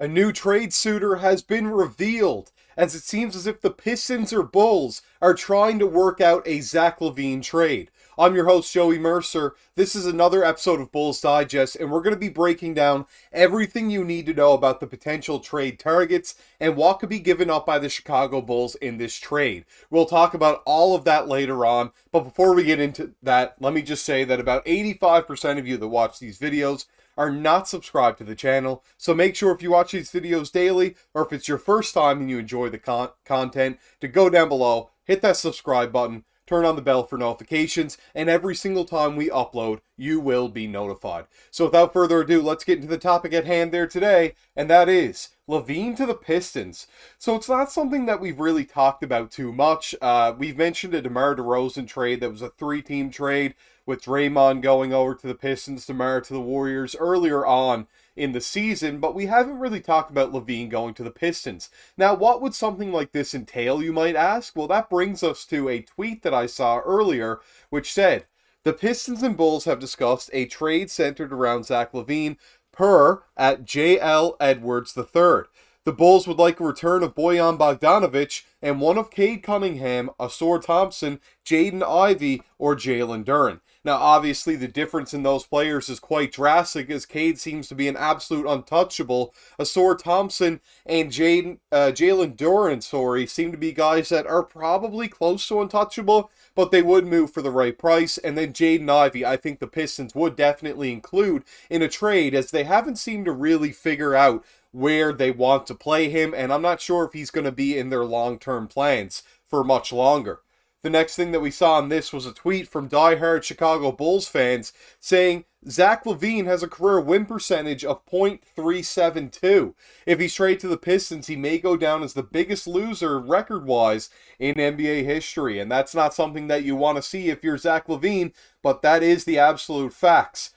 A new trade suitor has been revealed, as it seems as if the Pistons or Bulls are trying to work out a Zach LaVine trade. I'm your host, Joey Mercer. This is another episode of Bulls Digest, and we're going to be breaking down everything you need to know about the potential trade targets and what could be given up by the Chicago Bulls in this trade. We'll talk about all of that later on, but before we get into that, let me just say that about 85% of you that watch these videos are not subscribed to the channel, so make sure if you watch these videos daily, or if it's your first time and you enjoy the content, to go down below, hit that subscribe button, turn on the bell for notifications, and every single time we upload, you will be notified. So without further ado, let's get into the topic at hand there today, and that is LaVine to the Pistons. So it's not something that we've really talked about too much. We've mentioned a DeMar DeRozan trade that was a three-team trade with Draymond going over to the Pistons, DeMar to the Warriors earlier on in the season, but we haven't really talked about LaVine going to the Pistons. Now, what would something like this entail, you might ask? Well, that brings us to a tweet that I saw earlier, which said, "The Pistons and Bulls have discussed a trade centered around Zach LaVine per at JL Edwards III. The Bulls would like a return of Bojan Bogdanovic and one of Cade Cunningham, Ausar Thompson, Jaden Ivey, or Jalen Duren." Now, obviously, the difference in those players is quite drastic, as Cade seems to be an absolute untouchable. Ausar Thompson and Jalen Duren, seem to be guys that are probably close to untouchable, but they would move for the right price. And then Jaden Ivey, I think the Pistons would definitely include in a trade, as they haven't seemed to really figure out where they want to play him, and I'm not sure if he's going to be in their long-term plans for much longer. The next thing that we saw on this was a tweet from diehard Chicago Bulls fans saying Zach LaVine has a career win percentage of .372. If he's traded to the Pistons, he may go down as the biggest loser record-wise in NBA history, and that's not something that you want to see if you're Zach LaVine, but that is the absolute facts.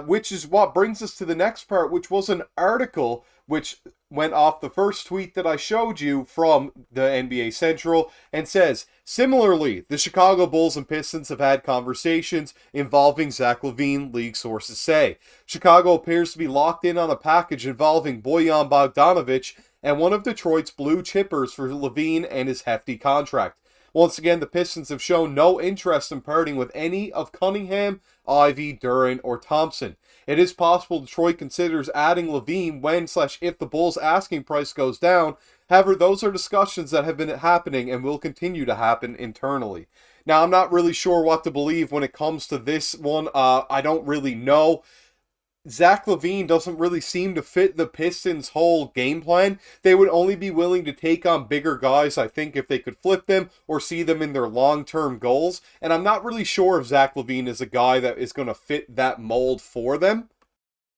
Which is what brings us to the next part, which was an article which went off the first tweet that I showed you from the NBA Central and says, "Similarly, the Chicago Bulls and Pistons have had conversations involving Zach LaVine, league sources say. Chicago appears to be locked in on a package involving Bojan Bogdanovic and one of Detroit's blue chippers for LaVine and his hefty contract. Once again, the Pistons have shown no interest in parting with any of Cunningham, Ivey, Duren, or Thompson. It is possible Detroit considers adding LaVine when/if the Bulls' asking price goes down. However, those are discussions that have been happening and will continue to happen internally." Now, I'm not really sure what to believe when it comes to this one. I don't really know. Zach LaVine doesn't really seem to fit the Pistons' whole game plan. They would only be willing to take on bigger guys, I think, if they could flip them or see them in their long-term goals. And I'm not really sure if Zach LaVine is a guy that is going to fit that mold for them.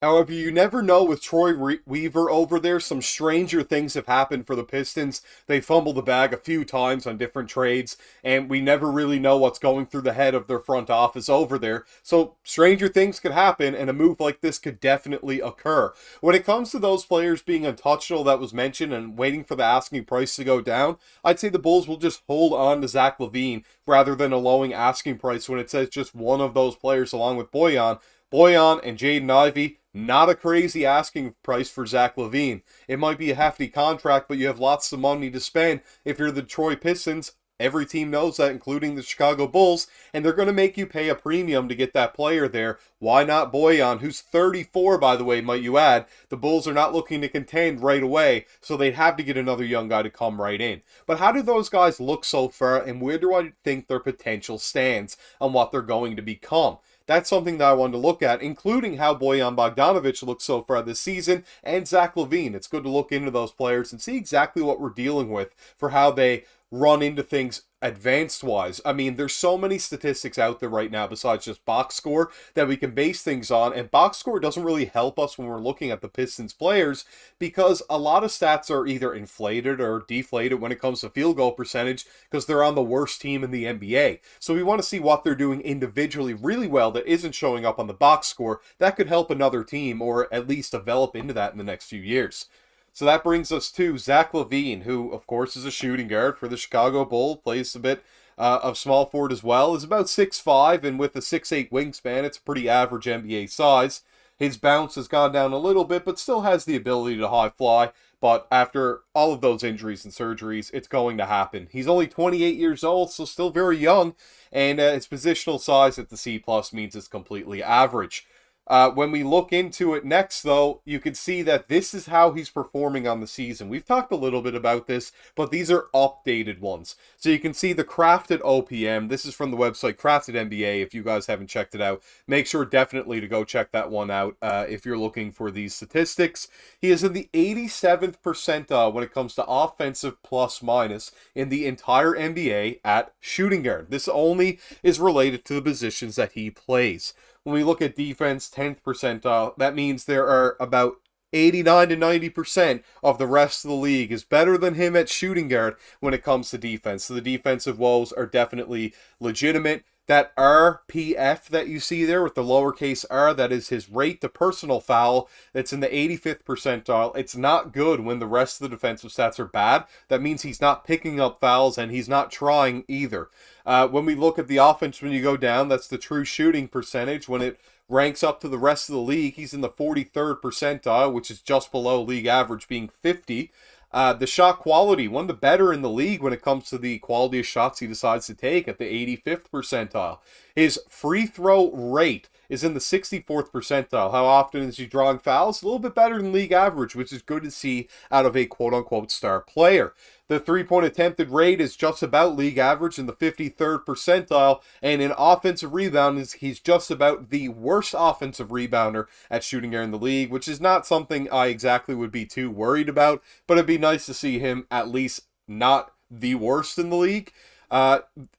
However, you never know with Troy Weaver over there. Some stranger things have happened for the Pistons. They fumbled the bag a few times on different trades, and we never really know what's going through the head of their front office over there. So stranger things could happen, and a move like this could definitely occur. When it comes to those players being untouchable that was mentioned and waiting for the asking price to go down, I'd say the Bulls will just hold on to Zach LaVine rather than a lowering asking price when it says just one of those players along with Bojan. Bojan and Jaden Ivey, not a crazy asking price for Zach LaVine. It might be a hefty contract, but you have lots of money to spend if you're the Detroit Pistons. Every team knows that, including the Chicago Bulls, and they're going to make you pay a premium to get that player there. Why not Bojan, who's 34, by the way, might you add? The Bulls are not looking to contend right away, so they'd have to get another young guy to come right in. But how do those guys look so far, and where do I think their potential stands on what they're going to become? That's something that I wanted to look at, including how Bojan Bogdanovic looks so far this season, and Zach LaVine. It's good to look into those players and see exactly what we're dealing with for how they run into things advanced-wise. I mean, there's so many statistics out there right now besides just box score that we can base things on, and box score doesn't really help us when we're looking at the Pistons players because a lot of stats are either inflated or deflated when it comes to field goal percentage because they're on the worst team in the NBA. So we want to see what they're doing individually really well that isn't showing up on the box score. That could help another team or at least develop into that in the next few years. So that brings us to Zach LaVine, who, of course, is a shooting guard for the Chicago Bulls, plays a bit of small forward as well, is about 6'5", and with a 6'8" wingspan, it's a pretty average NBA size. His bounce has gone down a little bit, but still has the ability to high fly. But after all of those injuries and surgeries, it's going to happen. He's only 28 years old, so still very young, and his positional size at the C+ means it's completely average. When we look into it next, though, you can see that this is how he's performing on the season. We've talked a little bit about this, but these are updated ones. So you can see the crafted OPM. This is from the website Crafted NBA. If you guys haven't checked it out, make sure definitely to go check that one out if you're looking for these statistics. He is in the 87th percentile when it comes to offensive plus minus in the entire NBA at shooting guard. This only is related to the positions that he plays. When we look at defense, 10th percentile, that means there are about 89 to 90% of the rest of the league is better than him at shooting guard when it comes to defense. So the defensive woes are definitely legitimate. That RPF that you see there with the lowercase r, that is his rate to personal foul. That's in the 85th percentile. It's not good when the rest of the defensive stats are bad. That means he's not picking up fouls and he's not trying either. When we look at the offense, when you go down, that's the true shooting percentage. When it ranks up to the rest of the league, he's in the 43rd percentile, which is just below league average, being 50. The shot quality, one of the better in the league when it comes to the quality of shots he decides to take, at the 85th percentile. His free throw rate is in the 64th percentile. How often is he drawing fouls? A little bit better than league average, which is good to see out of a quote-unquote star player. The three-point attempted rate is just about league average in the 53rd percentile, and in offensive rebound, he's just about the worst offensive rebounder at shooting guard in the league, which is not something I exactly would be too worried about, but it'd be nice to see him at least not the worst in the league.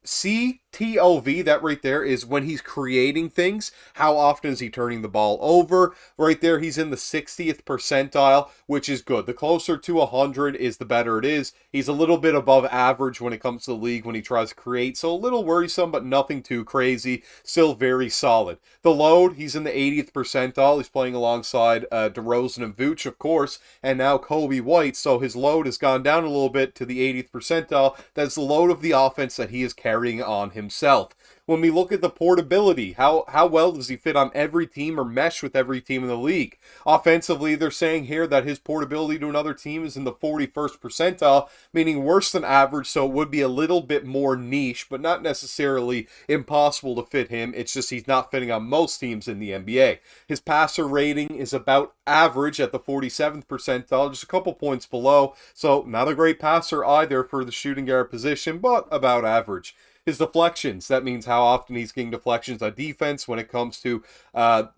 CTOV, that right there is when he's creating things. How often is he turning the ball over? Right there, he's in the 60th percentile, which is good. The closer to 100 is the better it is. He's a little bit above average when it comes to the league when he tries to create, so a little worrisome, but nothing too crazy. Still very solid. The load, he's in the 80th percentile. He's playing alongside DeRozan and Vucevic, of course, and now Kobe White, so his load has gone down a little bit to the 80th percentile. That's the load of the offense that he is carrying on himself. When we look at the portability, how well does he fit on every team or mesh with every team in the league? Offensively, they're saying here that his portability to another team is in the 41st percentile, meaning worse than average, so it would be a little bit more niche, but not necessarily impossible to fit him. It's just he's not fitting on most teams in the NBA. His passer rating is about average at the 47th percentile, just a couple points below, so not a great passer either for the shooting guard position, but about average. His deflections, that means how often he's getting deflections on defense when it comes to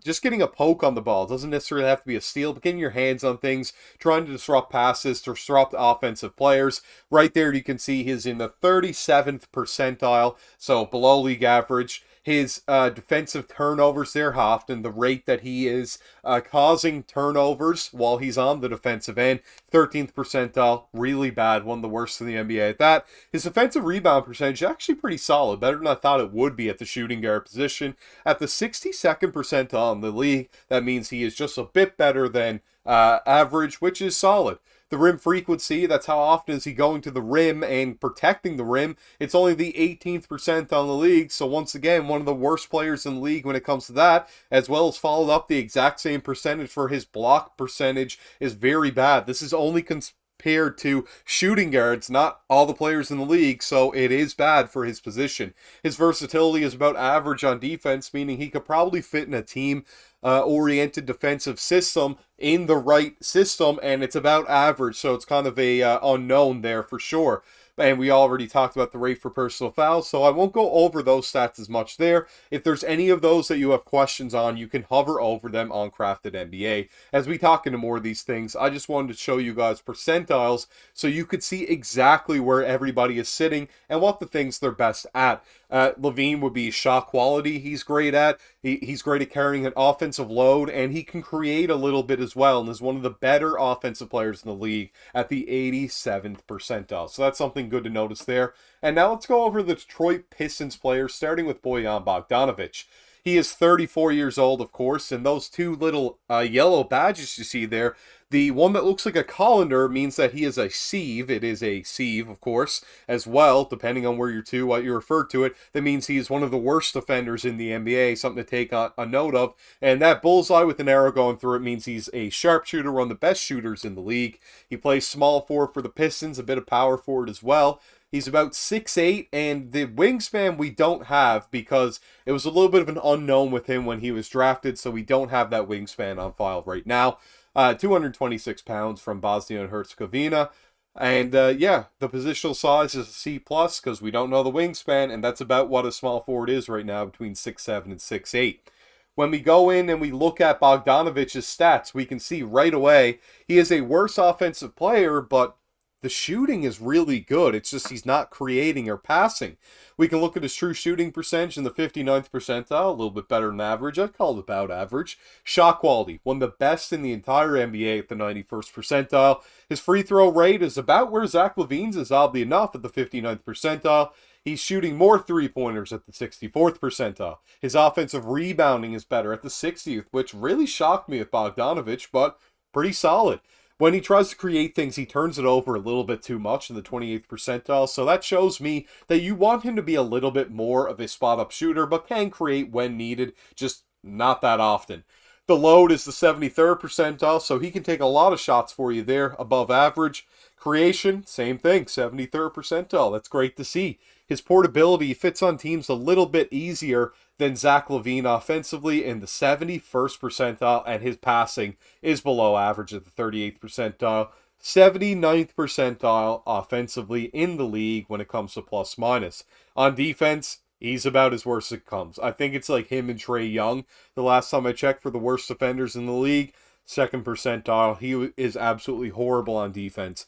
just getting a poke on the ball. It doesn't necessarily have to be a steal, but getting your hands on things, trying to disrupt passes, to disrupt offensive players. Right there you can see he's in the 37th percentile, so below league average. His defensive turnovers there, how often the rate that he is causing turnovers while he's on the defensive end, 13th percentile, really bad, one of the worst in the NBA at that. His defensive rebound percentage actually pretty solid, better than I thought it would be at the shooting guard position. At the 62nd percentile in the league, that means he is just a bit better than average, which is solid. The rim frequency, that's how often is he going to the rim and protecting the rim. It's only the 18th percentile in the league, so once again, one of the worst players in the league when it comes to that, as well as followed up the exact same percentage for his block percentage is very bad. This is only compared to shooting guards, not all the players in the league, so it is bad for his position. His versatility is about average on defense, meaning he could probably fit in a team oriented defensive system in the right system, and it's about average, so it's kind of a unknown there for sure. And we already talked about the rate for personal fouls, so I won't go over those stats as much there. If there's any of those that you have questions on, you can hover over them on Crafted NBA. As we talk into more of these things, I just wanted to show you guys percentiles so you could see exactly where everybody is sitting and what the things they're best at. LaVine would be shot quality he's great at. He's great at carrying an offensive load, and he can create a little bit as well, and is one of the better offensive players in the league at the 87th percentile. So that's something good to notice there. And now let's go over the Detroit Pistons players, starting with Bojan Bogdanovic. He is 34 years old, of course, and those two little yellow badges you see there, The one that looks like a colander means that he is a sieve. It is a sieve, of course, as well, depending on where what you refer to it. That means he is one of the worst defenders in the NBA, something to take a note of. And that bullseye with an arrow going through it means he's a sharpshooter, one of the best shooters in the league. He plays small forward for the Pistons, a bit of power forward as well. He's about 6'8", and the wingspan we don't have because it was a little bit of an unknown with him when he was drafted, so we don't have that wingspan on file right now. 226 pounds from Bosnia and Herzegovina. And yeah, the positional size is a C+, because we don't know the wingspan, and that's about what a small forward is right now, between 6'7" and 6'8". When we go in and we look at Bogdanovic's stats, we can see right away he is a worse offensive player, but the shooting is really good. It's just he's not creating or passing. We can look at his true shooting percentage in the 59th percentile, a little bit better than average. I'd call it about average. Shot quality, one of the best in the entire NBA at the 91st percentile. His free throw rate is about where Zach LaVine's is, oddly enough, at the 59th percentile. He's shooting more three-pointers at the 64th percentile. His offensive rebounding is better at the 60th, which really shocked me with Bogdanovic, but pretty solid. When he tries to create things, he turns it over a little bit too much in the 28th percentile, so that shows me that you want him to be a little bit more of a spot-up shooter, but can create when needed, just not that often. The load is the 73rd percentile, so he can take a lot of shots for you there, above average. Creation, same thing, 73rd percentile. That's great to see. His portability fits on teams a little bit easier than Zach LaVine offensively in the 71st percentile, and his passing is below average at the 38th percentile. 79th percentile offensively in the league when it comes to plus minus. On defense, he's about as worst as it comes. I think it's like him and Trae Young. The last time I checked for the worst defenders in the league, 2nd percentile. He is absolutely horrible on defense.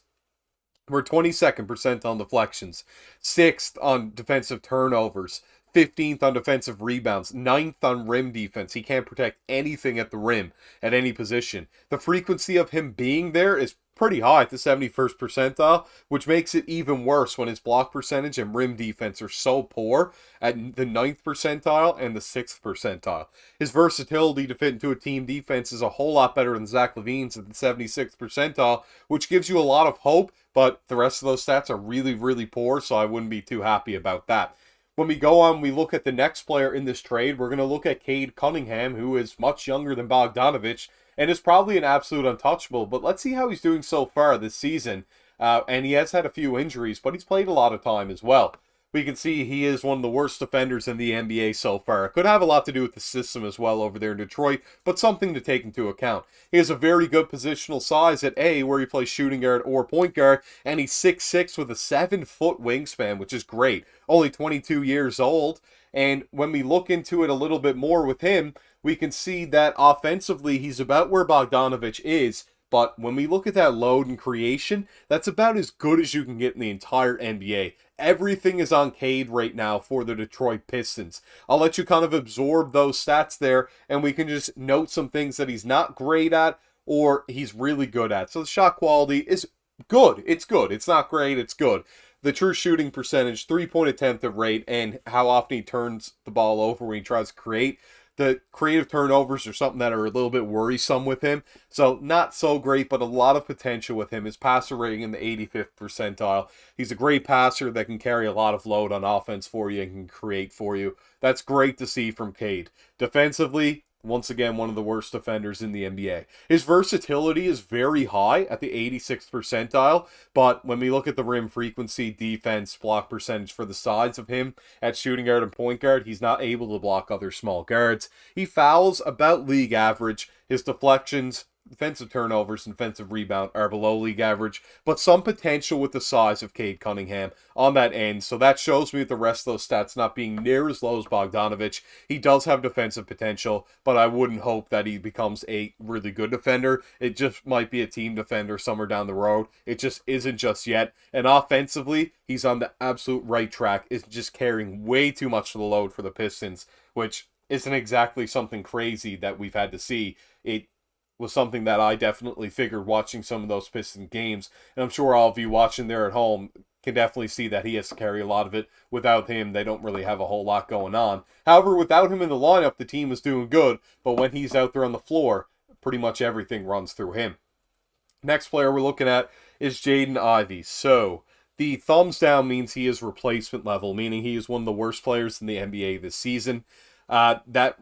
We're 22nd percent on deflections, 6th on defensive turnovers, 15th on defensive rebounds, 9th on rim defense. He can't protect anything at the rim at any position. The frequency of him being there is pretty high at the 71st percentile, which makes it even worse when his block percentage and rim defense are so poor at the 9th percentile and the 6th percentile. His versatility to fit into a team defense is a whole lot better than Zach LaVine's at the 76th percentile, which gives you a lot of hope, but the rest of those stats are really, really poor, so I wouldn't be too happy about that. When we go on, we look at the next player in this trade. We're going to look at Cade Cunningham, who is much younger than Bogdanovic, and is probably an absolute untouchable. But let's see how he's doing so far this season. And he has had a few injuries, but he's played a lot of time as well. We can see he is one of the worst defenders in the NBA so far. It could have a lot to do with the system as well over there in Detroit, but something to take into account. He has a very good positional size at A, where he plays shooting guard or point guard, and he's 6'6" with a 7-foot wingspan, which is great. Only 22 years old, and when we look into it a little bit more with him, we can see that offensively he's about where Bogdanovic is, but when we look at that load and creation, that's about as good as you can get in the entire NBA. Everything is on Cade right now for the Detroit Pistons. I'll let you kind of absorb those stats there, and we can just note some things that he's not great at or he's really good at. So the shot quality is good. It's good. It's not great. It's good. The true shooting percentage, 3-point attempt rate, and how often he turns the ball over when he tries to create. The creative turnovers are something that are a little bit worrisome with him. So not so great, but a lot of potential with him. His passer rating in the 85th percentile. He's a great passer that can carry a lot of load on offense for you and can create for you. That's great to see from Cade. Defensively, once again, one of the worst defenders in the NBA. His versatility is very high at the 86th percentile, but when we look at the rim frequency, defense, block percentage for the size of him at shooting guard and point guard, he's not able to block other small guards. He fouls about league average. His deflections, defensive turnovers, and defensive rebound are below league average, but some potential with the size of Cade Cunningham on that end. So that shows me with the rest of those stats not being near as low as Bogdanovic. He does have defensive potential, but I wouldn't hope that he becomes a really good defender. It just might be a team defender somewhere down the road. It just isn't just yet. And offensively, he's on the absolute right track. It's just carrying way too much of the load for the Pistons, which isn't exactly something crazy that we've had to see. It was something that I definitely figured watching some of those Pistons games, and I'm sure all of you watching there at home can definitely see that he has to carry a lot of it. Without him, they don't really have a whole lot going on. However, without him in the lineup, the team is doing good, but when he's out there on the floor, pretty much everything runs through him. Next player we're looking at is Jaden Ivey. So, the thumbs down means he is replacement level, meaning he is one of the worst players in the NBA this season. That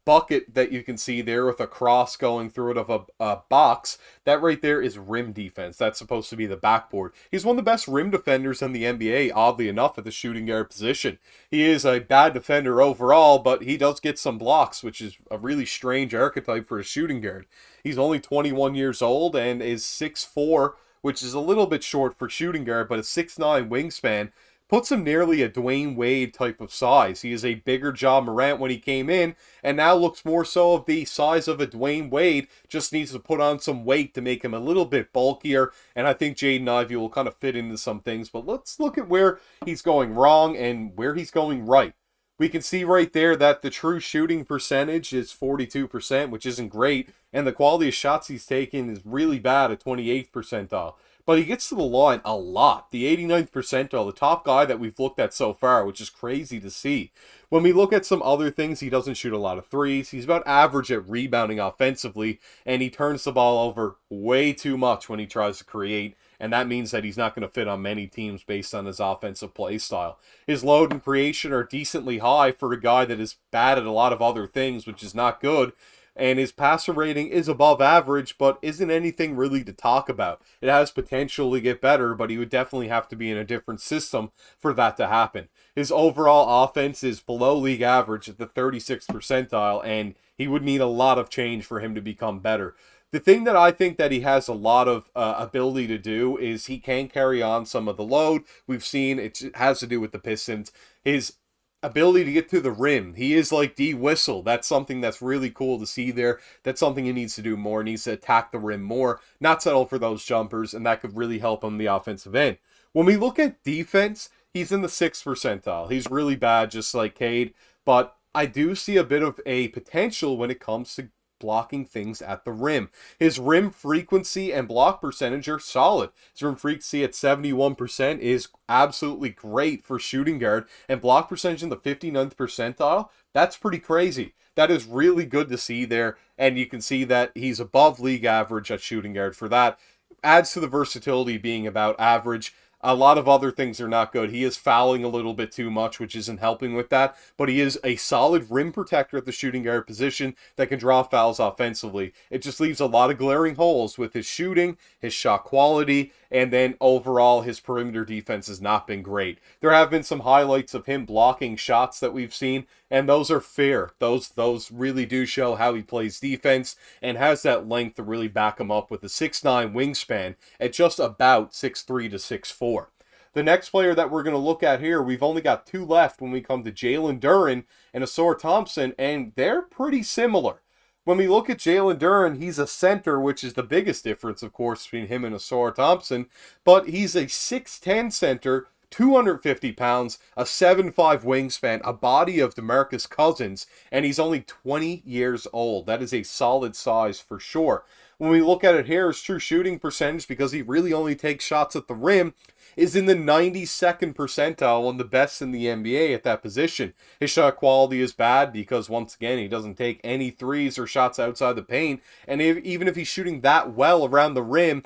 bucket that you can see there with a cross going through it of a box, that right there is rim defense. That's supposed to be the backboard. He's one of the best rim defenders in the NBA, oddly enough, at the shooting guard position. He is a bad defender overall, but he does get some blocks, which is a really strange archetype for a shooting guard. He's only 21 years old and is 6'4", which is a little bit short for shooting guard, but a 6'9" wingspan puts him nearly a Dwayne Wade type of size. He is a bigger Ja Morant when he came in, and now looks more so of the size of a Dwayne Wade, just needs to put on some weight to make him a little bit bulkier, and I think Jaden Ivey will kind of fit into some things, but let's look at where he's going wrong and where he's going right. We can see right there that the true shooting percentage is 42%, which isn't great, and the quality of shots he's taken is really bad at 28th percentile. But he gets to the line a lot. The 89th percentile, the top guy that we've looked at so far, which is crazy to see. When we look at some other things, he doesn't shoot a lot of threes. He's about average at rebounding offensively, and he turns the ball over way too much when he tries to create, and that means that he's not going to fit on many teams based on his offensive play style. His load and creation are decently high for a guy that is bad at a lot of other things, which is not good. And his passer rating is above average, but isn't anything really to talk about. It has potential to get better, but he would definitely have to be in a different system for that to happen. His overall offense is below league average at the 36th percentile, and he would need a lot of change for him to become better. The thing that I think that he has a lot of ability to do is he can carry on some of the load. We've seen it has to do with the Pistons. His ability to get to the rim. He is like D Whistle. That's something that's really cool to see there. That's something he needs to do more. He needs to attack the rim more, not settle for those jumpers, and that could really help him the offensive end. When we look at defense, he's in the 6th percentile. He's really bad, just like Cade, but I do see a bit of a potential when it comes to blocking things at the rim. His rim frequency and block percentage are solid. His rim frequency at 71% is absolutely great for shooting guard, and block percentage in the 59th percentile, that's pretty crazy. That is really good to see there, and you can see that he's above league average at shooting guard for that. Adds to the versatility being about average. A lot of other things are not good. He is fouling a little bit too much, which isn't helping with that. But he is a solid rim protector at the shooting guard position that can draw fouls offensively. It just leaves a lot of glaring holes with his shooting, his shot quality, and then overall his perimeter defense has not been great. There have been some highlights of him blocking shots that we've seen, and those are fair. Those really do show how he plays defense and has that length to really back him up with a 6'9" wingspan at just about 6'3" to 6'4". The next player that we're going to look at here, we've only got two left when we come to Jalen Duren and Ausar Thompson, and they're pretty similar. When we look at Jalen Duren, he's a center, which is the biggest difference, of course, between him and Ausar Thompson, but he's a 6'10 center, 250 pounds, a 7'5 wingspan, a body of DeMarcus Cousins, and he's only 20 years old. That is a solid size for sure. When we look at it here, his true shooting percentage, because he really only takes shots at the rim, is in the 92nd percentile, one of the best in the NBA at that position. His shot quality is bad because, once again, he doesn't take any threes or shots outside the paint, and even if he's shooting that well around the rim,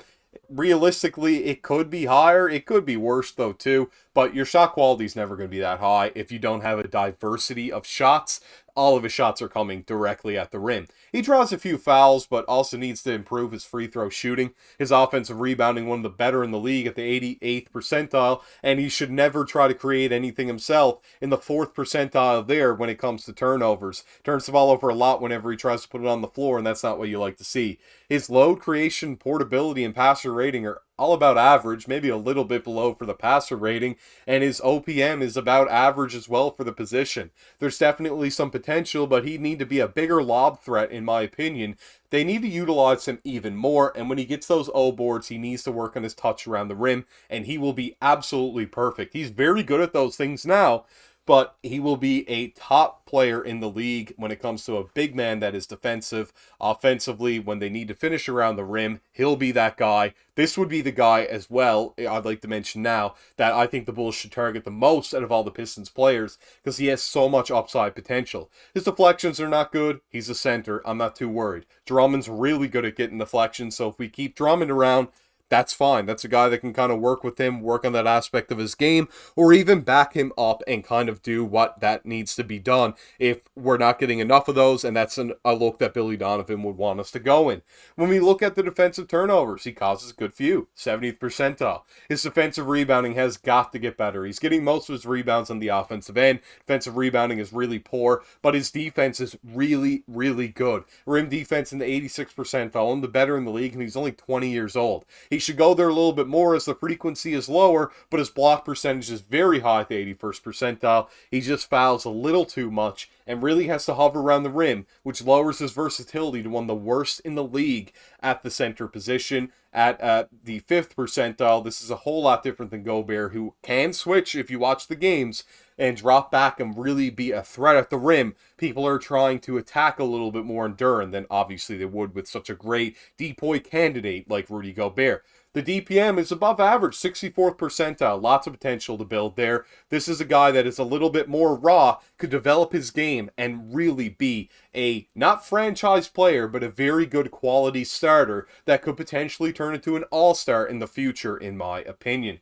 realistically, it could be higher. It could be worse, though, too. But your shot quality is never going to be that high if you don't have a diversity of shots. All of his shots are coming directly at the rim. He draws a few fouls, but also needs to improve his free throw shooting. His offensive rebounding, one of the better in the league at the 88th percentile, and he should never try to create anything himself in the 4th percentile there when it comes to turnovers. Turns the ball over a lot whenever he tries to put it on the floor, and that's not what you like to see. His load creation, portability, and passer rating are all about average, maybe a little bit below for the passer rating, and his OPM is about average as well for the position. There's definitely some potential, but he'd need to be a bigger lob threat, in my opinion. They need to utilize him even more, and when he gets those O boards, he needs to work on his touch around the rim, and he will be absolutely perfect. He's very good at those things now, but he will be a top player in the league when it comes to a big man that is defensive. Offensively, when they need to finish around the rim, he'll be that guy. This would be the guy as well, I'd like to mention now, that I think the Bulls should target the most out of all the Pistons players, because he has so much upside potential. His deflections are not good. He's a center. I'm not too worried. Drummond's really good at getting deflections, so if we keep Drummond around, that's fine. That's a guy that can kind of work with him, work on that aspect of his game, or even back him up and kind of do what that needs to be done if we're not getting enough of those, and that's a look that Billy Donovan would want us to go in. When we look at the defensive turnovers, he causes a good few, 70th percentile. His defensive rebounding has got to get better. He's getting most of his rebounds on the offensive end. Defensive rebounding is really poor, but his defense is really, really good. Rim defense in the 86th percentile, one of the better in the league, and he's only 20 years old. He should go there a little bit more as the frequency is lower, but his block percentage is very high at the 81st percentile. He just fouls a little too much and really has to hover around the rim, which lowers his versatility to one of the worst in the league at the center position. At the 5th percentile, this is a whole lot different than Gobert, who can switch if you watch the games and drop back and really be a threat at the rim. People are trying to attack a little bit more enduring than obviously they would with such a great depoy candidate like Rudy Gobert. The DPM is above average, 64th percentile. Lots of potential to build there. This is a guy that is a little bit more raw, could develop his game, and really be a, not franchise player, but a very good quality starter that could potentially turn into an all-star in the future, in my opinion.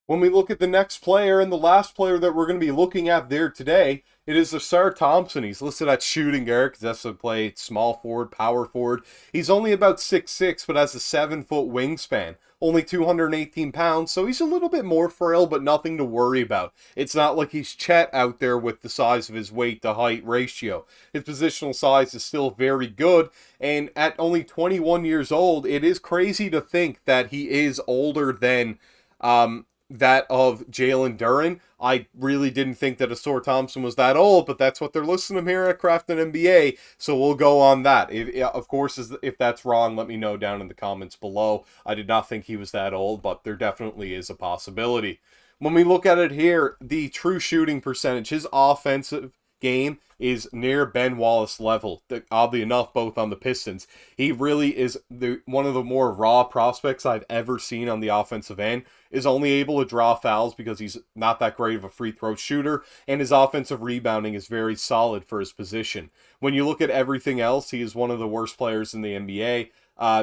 When we look at the next player and the last player that we're going to be looking at there today, it is Ausar Thompson. He's listed at shooting guard because that's to play small forward, power forward. He's only about 6'6", but has a 7-foot wingspan. Only 218 pounds, so he's a little bit more frail, but nothing to worry about. It's not like he's Chet out there with the size of his weight to height ratio. His positional size is still very good, and at only 21 years old, it is crazy to think that he is older than that of Jalen Duren. I really didn't think that Ausar Thompson was that old, but that's what they're listing him here at Crafton NBA, so we'll go on that. Of course, if that's wrong, let me know down in the comments below. I did not think he was that old, but there definitely is a possibility. When we look at it here, the true shooting percentage, his offensive game is near Ben Wallace level, oddly enough, both on the Pistons. He really is one of the more raw prospects I've ever seen on the offensive end, is only able to draw fouls because he's not that great of a free throw shooter, and his offensive rebounding is very solid for his position. When you look at everything else, he is one of the worst players in the NBA.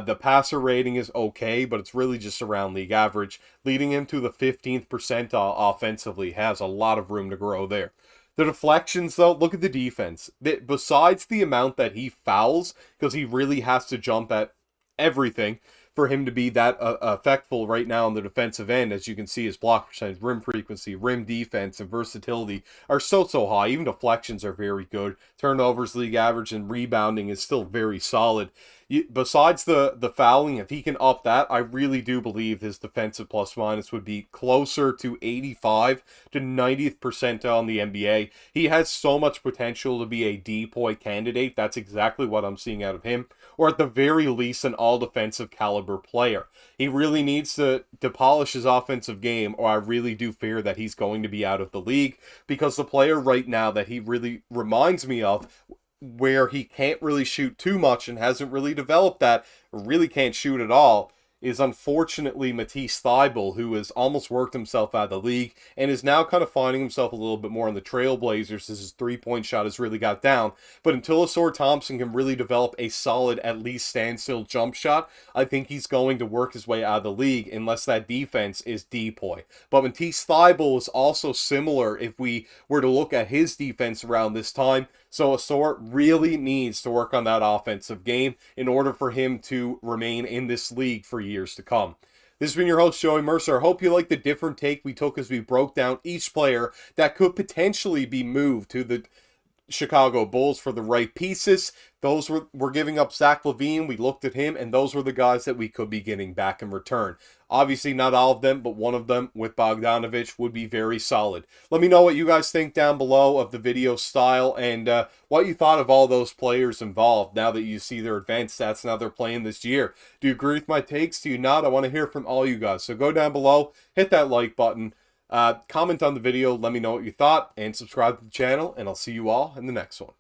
The passer rating is okay, but it's really just around league average, leading him to the 15th percentile offensively. Has a lot of room to grow there. The deflections, though, look at the defense. Besides the amount that he fouls, because he really has to jump at everything for him to be that effectful right now on the defensive end. As you can see, his block percentage, rim frequency, rim defense, and versatility are so high. Even deflections are very good. Turnovers, league average, and rebounding is still very solid. Besides the fouling, if he can up that, I really do believe his defensive plus-minus would be closer to 85 to 90th percentile in the NBA. He has so much potential to be a depoy candidate. That's exactly what I'm seeing out of him. Or at the very least, an all-defensive caliber player. He really needs to polish his offensive game, or I really do fear that he's going to be out of the league, because the player right now that he really reminds me of, where he can't really shoot too much and hasn't really developed that, or really can't shoot at all, is unfortunately Matisse Thybulle, who has almost worked himself out of the league and is now kind of finding himself a little bit more in the Trailblazers as his three-point shot has really got down. But until Ausar Thompson can really develop a solid, at least standstill jump shot, I think he's going to work his way out of the league unless that defense is depoy. But Matisse Thybulle is also similar if we were to look at his defense around this time. So Ausar really needs to work on that offensive game in order for him to remain in this league for years to come. This has been your host, Joey Mercer. I hope you like the different take we took as we broke down each player that could potentially be moved to the Chicago Bulls for the right pieces. Those were giving up Zach LaVine. We looked at him, and those were the guys that we could be getting back in return. Obviously, not all of them, but one of them with Bogdanovic would be very solid. Let me know what you guys think down below of the video style and what you thought of all those players involved now that you see their advanced stats now they're playing this year. Do you agree with my takes? Do you not? I want to hear from all you guys. So go down below, hit that like button. Comment on the video, let me know what you thought, and subscribe to the channel, and I'll see you all in the next one.